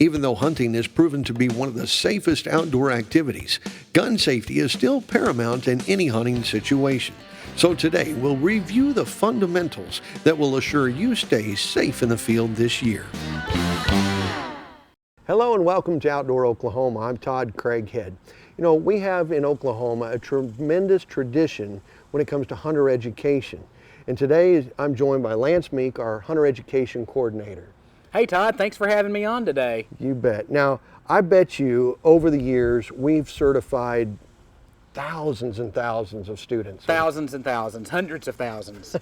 Even though hunting is proven to be one of the safest outdoor activities, gun safety is still paramount in any hunting situation. So today we'll review the fundamentals that will assure you stay safe in the field this year. Hello and welcome to Outdoor Oklahoma. I'm Todd Craighead. You know, we have in Oklahoma a tremendous tradition when it comes to hunter education. And today I'm joined by Lance Meek, our hunter education coordinator. Hey Todd, thanks for having me on today. You bet. Now, I bet you over the years we've certified thousands and thousands of students. Thousands and thousands, hundreds of thousands.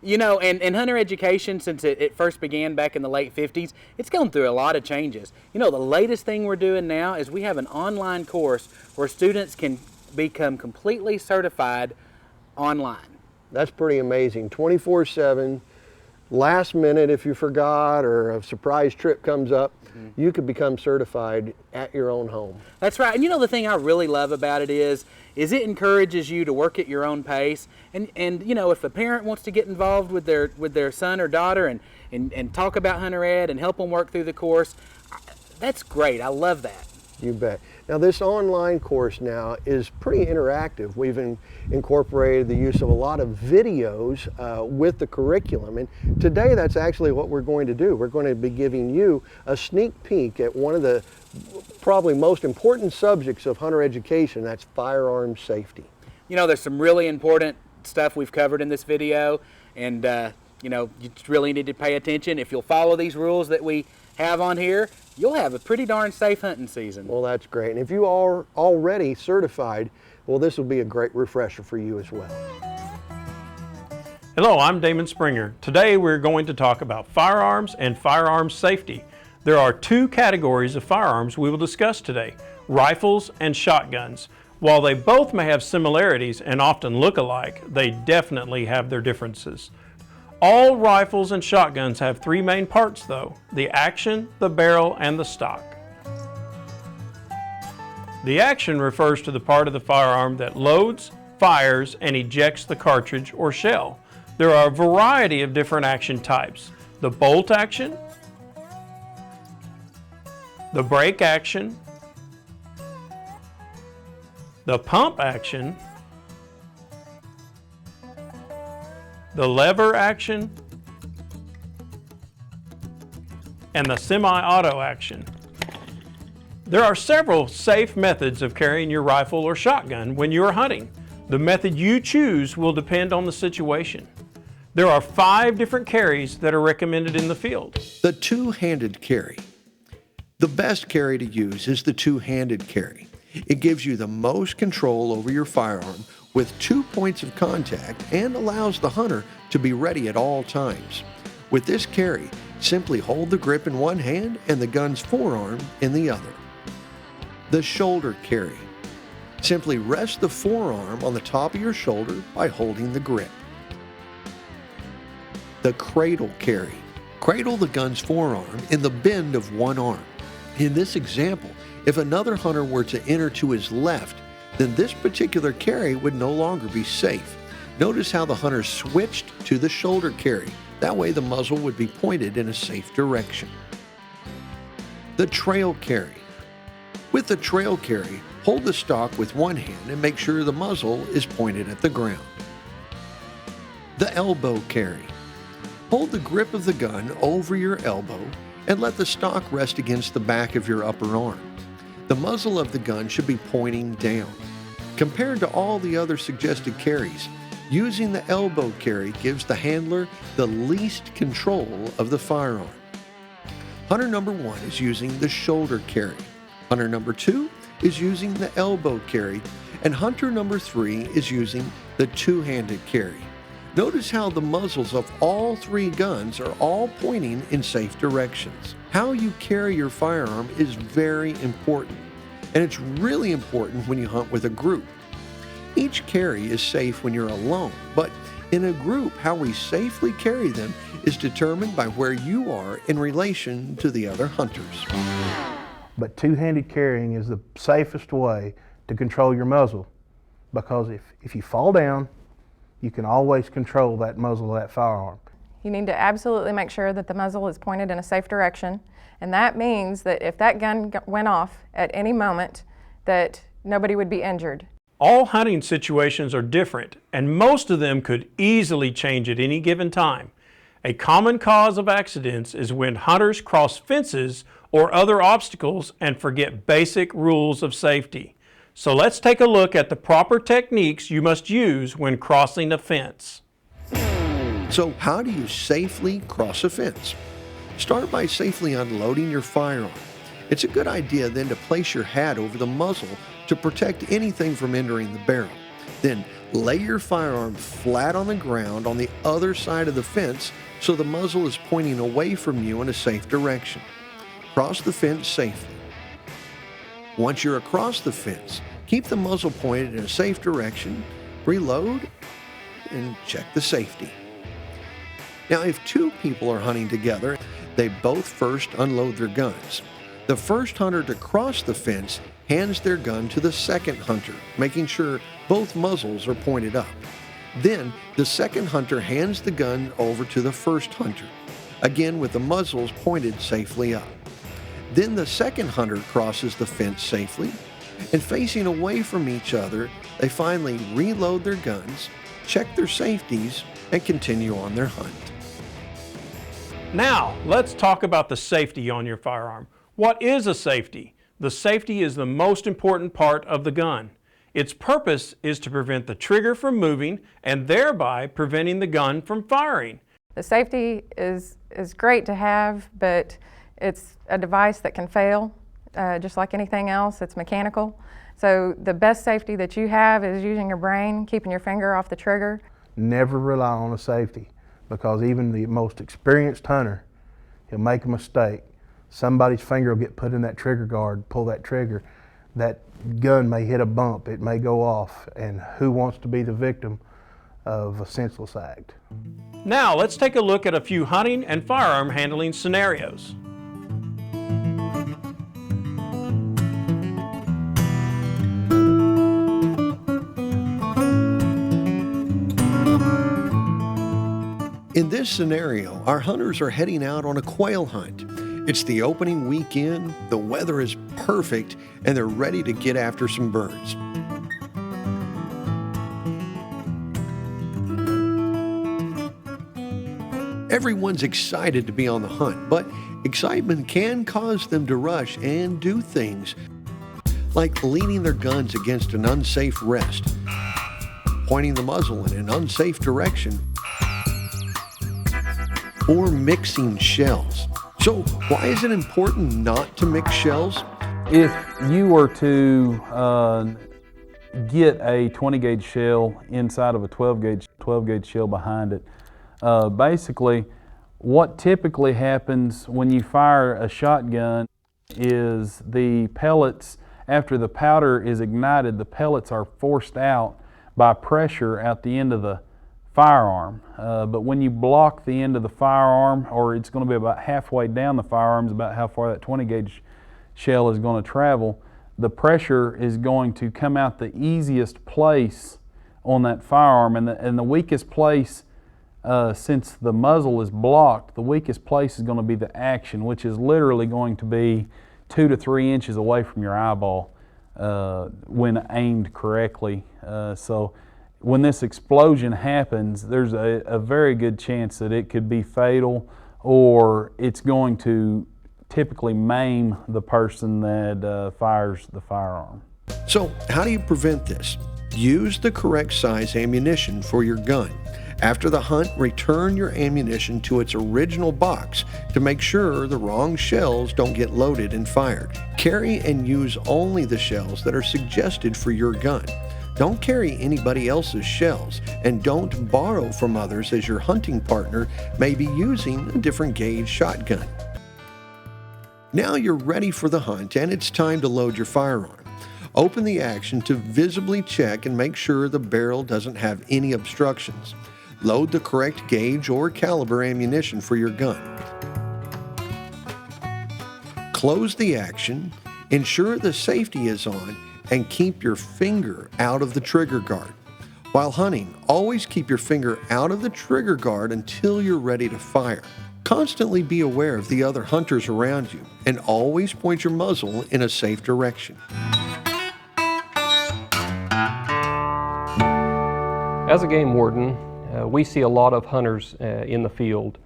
You know, and hunter education, since it first began back in the late 50s, it's gone through a lot of changes. You know, the latest thing we're doing now is we have an online course where students can become completely certified online. That's pretty amazing. 24/7. Last minute, if you forgot or a surprise trip comes up, you could become certified at your own home. That's right. And you know, the thing I really love about it is it encourages you to work at your own pace. And you know, if a parent wants to get involved with their son or daughter and talk about hunter ed and help them work through the course, that's great. I love that. You bet. Now this online course now is pretty interactive. We've incorporated the use of a lot of videos with the curriculum, and today that's actually what we're going to do. We're going to be giving you a sneak peek at one of the probably most important subjects of hunter education. That's firearm safety. You know, there's some really important stuff we've covered in this video, and you know, you really need to pay attention. If you'll follow these rules that we have on here, you'll have a pretty darn safe hunting season. Well, that's great. And if you are already certified, well, this will be a great refresher for you as well. Hello, I'm Damon Springer. Today we're going to talk about firearms and firearm safety. There are two categories of firearms we will discuss today, rifles and shotguns. While they both may have similarities and often look alike, they definitely have their differences. All rifles and shotguns have three main parts though: the action, the barrel, and the stock. The action refers to the part of the firearm that loads, fires, and ejects the cartridge or shell. There are a variety of different action types: the bolt action, the break action, the pump action, the lever action, and the semi-auto action. There are several safe methods of carrying your rifle or shotgun when you are hunting. The method you choose will depend on the situation. There are 5 different carries that are recommended in the field. The two-handed carry. The best carry to use is the two-handed carry. It gives you the most control over your firearm with 2 points of contact and allows the hunter to be ready at all times. With this carry, simply hold the grip in one hand and the gun's forearm in the other. The shoulder carry. Simply rest the forearm on the top of your shoulder by holding the grip. The cradle carry. Cradle the gun's forearm in the bend of one arm. In this example, if another hunter were to enter to his left, then this particular carry would no longer be safe. Notice how the hunter switched to the shoulder carry. That way the muzzle would be pointed in a safe direction. The trail carry. With the trail carry, hold the stock with one hand and make sure the muzzle is pointed at the ground. The elbow carry. Hold the grip of the gun over your elbow and let the stock rest against the back of your upper arm. The muzzle of the gun should be pointing down. Compared to all the other suggested carries, using the elbow carry gives the handler the least control of the firearm. Hunter number 1 is using the shoulder carry. Hunter number 2 is using the elbow carry, and hunter number 3 is using the two-handed carry. Notice how the muzzles of all 3 guns are all pointing in safe directions. How you carry your firearm is very important, and it's really important when you hunt with a group. Each carry is safe when you're alone, but in a group, how we safely carry them is determined by where you are in relation to the other hunters. But two-handed carrying is the safest way to control your muzzle, because if you fall down, you can always control that muzzle of that firearm. You need to absolutely make sure that the muzzle is pointed in a safe direction, and that means that if that gun went off at any moment, that nobody would be injured. All hunting situations are different, and most of them could easily change at any given time. A common cause of accidents is when hunters cross fences or other obstacles and forget basic rules of safety. So let's take a look at the proper techniques you must use when crossing a fence. So how do you safely cross a fence? Start by safely unloading your firearm. It's a good idea then to place your hat over the muzzle to protect anything from entering the barrel. Then lay your firearm flat on the ground on the other side of the fence so the muzzle is pointing away from you in a safe direction. Cross the fence safely. Once you're across the fence, keep the muzzle pointed in a safe direction, reload, and check the safety. Now, if two people are hunting together, they both first unload their guns. The first hunter to cross the fence hands their gun to the second hunter, making sure both muzzles are pointed up. Then, the second hunter hands the gun over to the first hunter, again with the muzzles pointed safely up. Then the second hunter crosses the fence safely, and facing away from each other, they finally reload their guns, check their safeties, and continue on their hunt. Now, let's talk about the safety on your firearm. What is a safety? The safety is the most important part of the gun. Its purpose is to prevent the trigger from moving and thereby preventing the gun from firing. The safety is great to have, but it's a device that can fail, just like anything else. It's mechanical. So the best safety that you have is using your brain, keeping your finger off the trigger. Never rely on a safety, because even the most experienced hunter, he'll make a mistake. Somebody's finger will get put in that trigger guard, pull that trigger. That gun may hit a bump, it may go off, and who wants to be the victim of a senseless act? Now, let's take a look at a few hunting and firearm handling scenarios. In this scenario, our hunters are heading out on a quail hunt. It's the opening weekend, the weather is perfect, and they're ready to get after some birds. Everyone's excited to be on the hunt, but excitement can cause them to rush and do things like leaning their guns against an unsafe rest, pointing the muzzle in an unsafe direction, or mixing shells. So why is it important not to mix shells? If you were to get a 20 gauge shell inside of a 12 gauge shell behind it, basically what typically happens when you fire a shotgun is the pellets, after the powder is ignited, the pellets are forced out by pressure out the end of the firearm. But when you block the end of the firearm, or it's going to be about halfway down the firearm, is about how far that 20 gauge shell is going to travel, the pressure is going to come out the easiest place on that firearm, and the weakest place, since the muzzle is blocked, the weakest place is going to be the action, which is literally going to be 2 to 3 inches away from your eyeball when aimed correctly. So when this explosion happens, there's a very good chance that it could be fatal, or it's going to typically maim the person that fires the firearm. So how do you prevent this? Use the correct size ammunition for your gun. After the hunt, return your ammunition to its original box to make sure the wrong shells don't get loaded and fired. Carry and use only the shells that are suggested for your gun. Don't carry anybody else's shells, and don't borrow from others, as your hunting partner may be using a different gauge shotgun. Now you're ready for the hunt, and it's time to load your firearm. Open the action to visibly check and make sure the barrel doesn't have any obstructions. Load the correct gauge or caliber ammunition for your gun. Close the action, ensure the safety is on, and keep your finger out of the trigger guard. While hunting, always keep your finger out of the trigger guard until you're ready to fire. Constantly be aware of the other hunters around you and always point your muzzle in a safe direction. As a game warden, we see a lot of hunters in the field.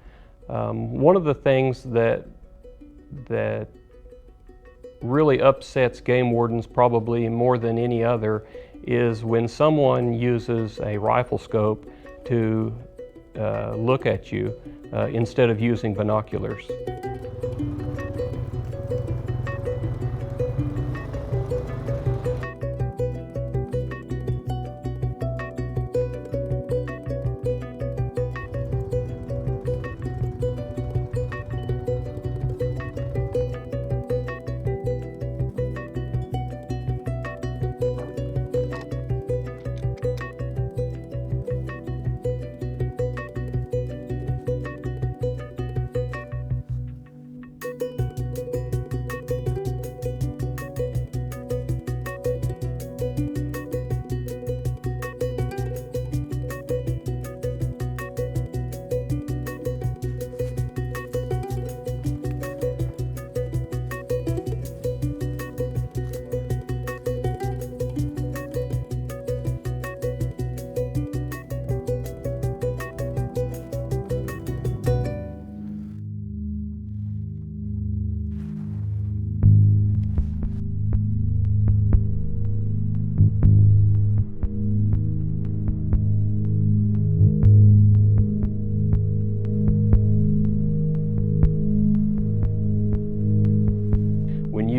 One of the things that really upsets game wardens probably more than any other is when someone uses a rifle scope to look at you instead of using binoculars.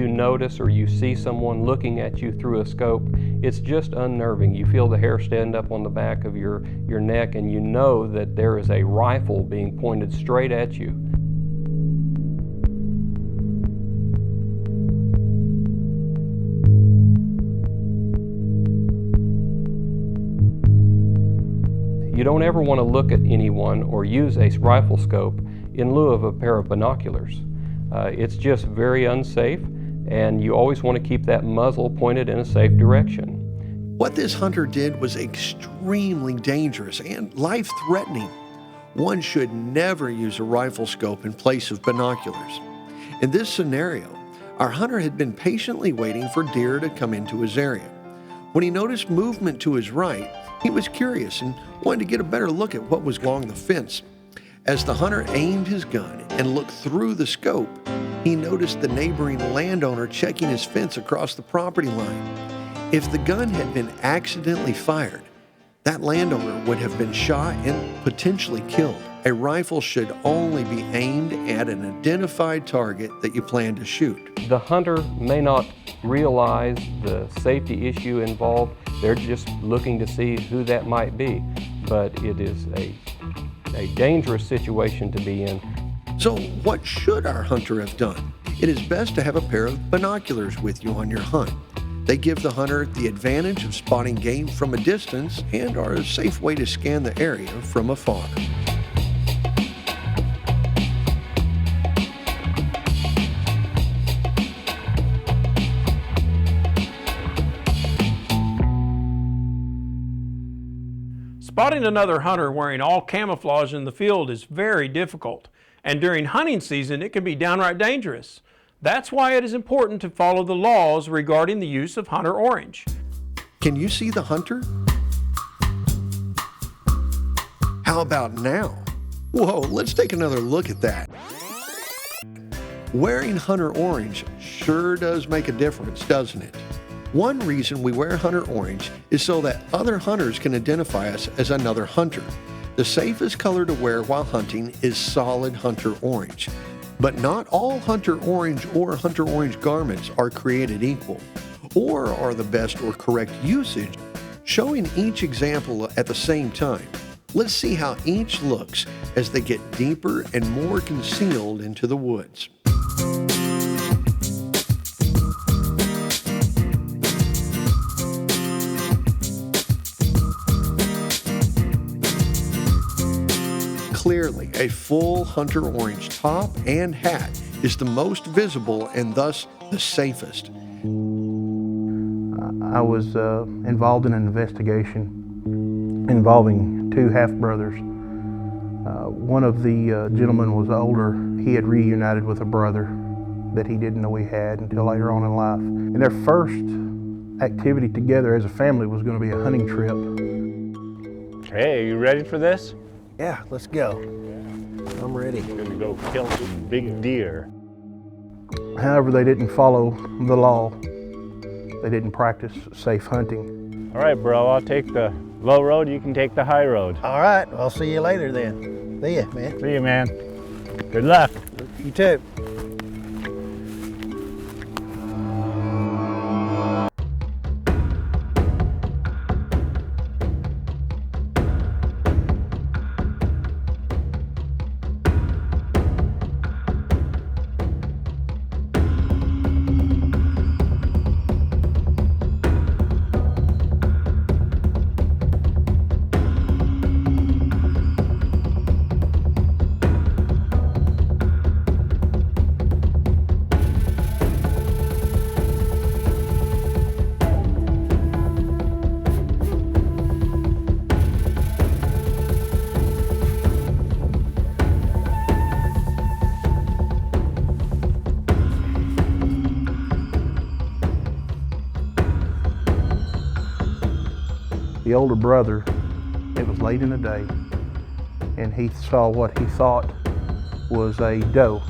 Notice or you see someone looking at you through a scope, it's just unnerving. You feel the hair stand up on the back of your neck, and you know that there is a rifle being pointed straight at you. You don't ever want to look at anyone or use a rifle scope in lieu of a pair of binoculars. It's just very unsafe, and you always want to keep that muzzle pointed in a safe direction. What this hunter did was extremely dangerous and life-threatening. One should never use a rifle scope in place of binoculars. In this scenario, our hunter had been patiently waiting for deer to come into his area. When he noticed movement to his right, he was curious and wanted to get a better look at what was along the fence. As the hunter aimed his gun and looked through the scope, he noticed the neighboring landowner checking his fence across the property line. If the gun had been accidentally fired, that landowner would have been shot and potentially killed. A rifle should only be aimed at an identified target that you plan to shoot. The hunter may not realize the safety issue involved. They're just looking to see who that might be. But it is a dangerous situation to be in. So what should our hunter have done? It is best to have a pair of binoculars with you on your hunt. They give the hunter the advantage of spotting game from a distance and are a safe way to scan the area from afar. Spotting another hunter wearing all camouflage in the field is very difficult, and during hunting season it can be downright dangerous. That's why it is important to follow the laws regarding the use of hunter orange. Can you see the hunter? How about now? Whoa, let's take another look at that. Wearing hunter orange sure does make a difference, doesn't it? One reason we wear hunter orange is so that other hunters can identify us as another hunter. The safest color to wear while hunting is solid hunter orange. But not all hunter orange or hunter orange garments are created equal, or are the best or correct usage. Showing each example at the same time, let's see how each looks as they get deeper and more concealed into the woods. Clearly, a full hunter orange top and hat is the most visible and thus the safest. I was involved in an investigation involving two half-brothers. One of the gentlemen was older. He had reunited with a brother that he didn't know he had until later on in life. And their first activity together as a family was going to be a hunting trip. Hey, are you ready for this? Yeah, let's go. I'm ready. We're gonna go kill some big deer. However, they didn't follow the law. They didn't practice safe hunting. All right, bro, I'll take the low road, you can take the high road. All right, I'll see you later then. See ya, man. See you, man. Good luck. You too. The older brother, it was late in the day, and he saw what he thought was a doe.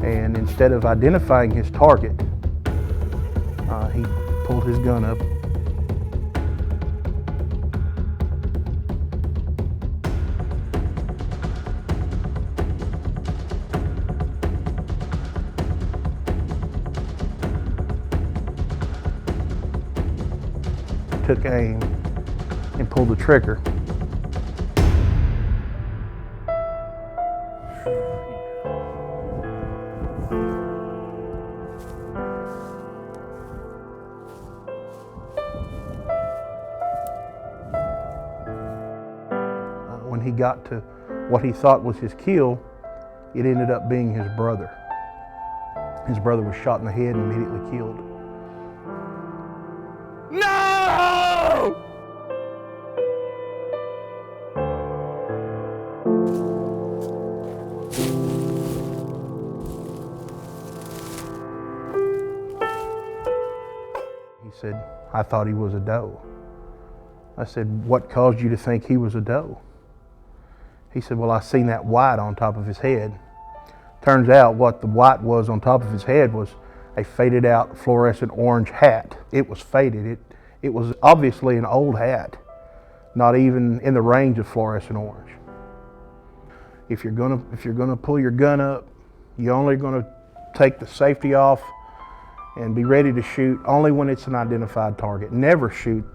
And instead of identifying his target, he pulled his gun up. Took aim and pulled the trigger. When he got to what he thought was his kill, it ended up being his brother. His brother was shot in the head and immediately killed. No! He said, "I thought he was a doe." I said, "What caused you to think he was a doe?" He said, "Well, I seen that white on top of his head." Turns out what the white was on top of his head was a faded out fluorescent orange hat. It was faded. It was obviously an old hat, not even in the range of fluorescent orange. If you're gonna pull your gun up, you're only gonna take the safety off and be ready to shoot only when it's an identified target. Never shoot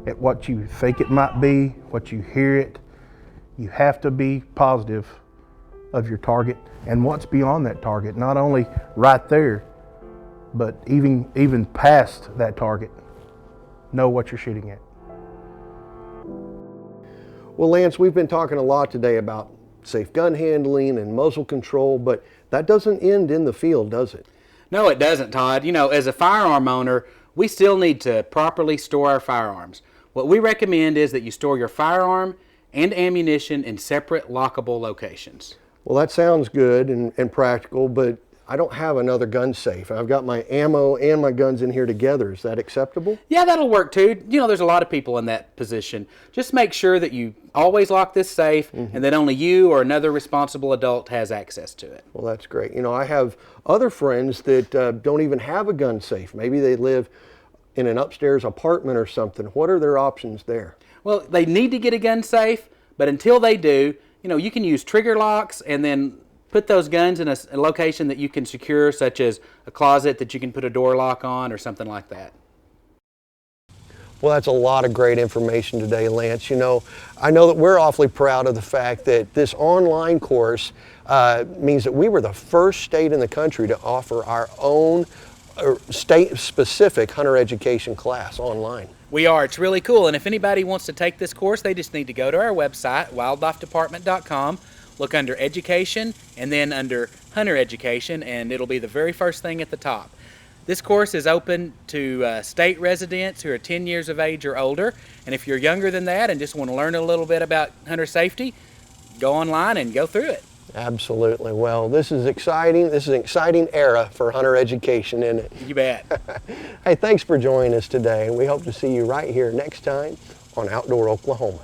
at what you think it might be, what you hear it. You have to be positive of your target and what's beyond that target, not only right there, but even past that target. Know what you're shooting at. Well, Lance, we've been talking a lot today about safe gun handling and muzzle control, but that doesn't end in the field, does it? No, it doesn't, Todd. You know, as a firearm owner, we still need to properly store our firearms. What we recommend is that you store your firearm and ammunition in separate lockable locations. Well, that sounds good and practical, but I don't have another gun safe. I've got my ammo and my guns in here together. Is that acceptable? Yeah, that'll work too. You know, there's a lot of people in that position. Just make sure that you always lock this safe and that only you or another responsible adult has access to it. Well, that's great. You know, I have other friends that don't even have a gun safe. Maybe they live in an upstairs apartment or something. What are their options there? Well, they need to get a gun safe, but until they do, you know, you can use trigger locks and then put those guns in a location that you can secure, such as a closet that you can put a door lock on or something like that. Well, that's a lot of great information today, Lance. You know, I know that we're awfully proud of the fact that this online course means that we were the first state in the country to offer our own state-specific hunter education class online. We are. It's really cool. And if anybody wants to take this course, they just need to go to our website, wildlifedepartment.com, look under education, and then under hunter education, and it'll be the very first thing at the top. This course is open to state residents who are 10 years of age or older. And if you're younger than that and just want to learn a little bit about hunter safety, go online and go through it. Absolutely. Well, this is exciting. This is an exciting era for hunter education, isn't it? You bet. Hey, thanks for joining us today, and we hope to see you right here next time on Outdoor Oklahoma.